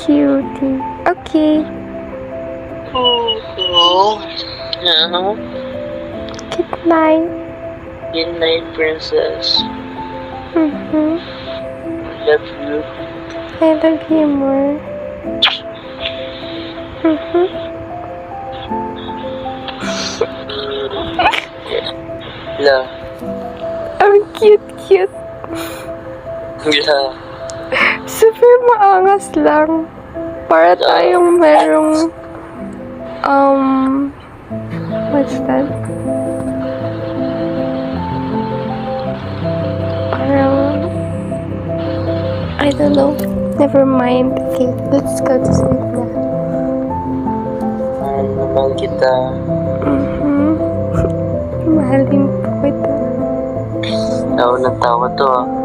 Cutie. Okay. Oh, no. Good night. Good night, princess. Mm-hmm. Love you. I love you more. Mm-hmm. Love. Ang cute. Love. Super maangas lang. Para tayong merong, what's that? Parang, I don't know. Never mind. Okay, let's go to sleep na. Mahal kita. Mm-hmm. Mahalin po kita. Tawa ng tawa to ah.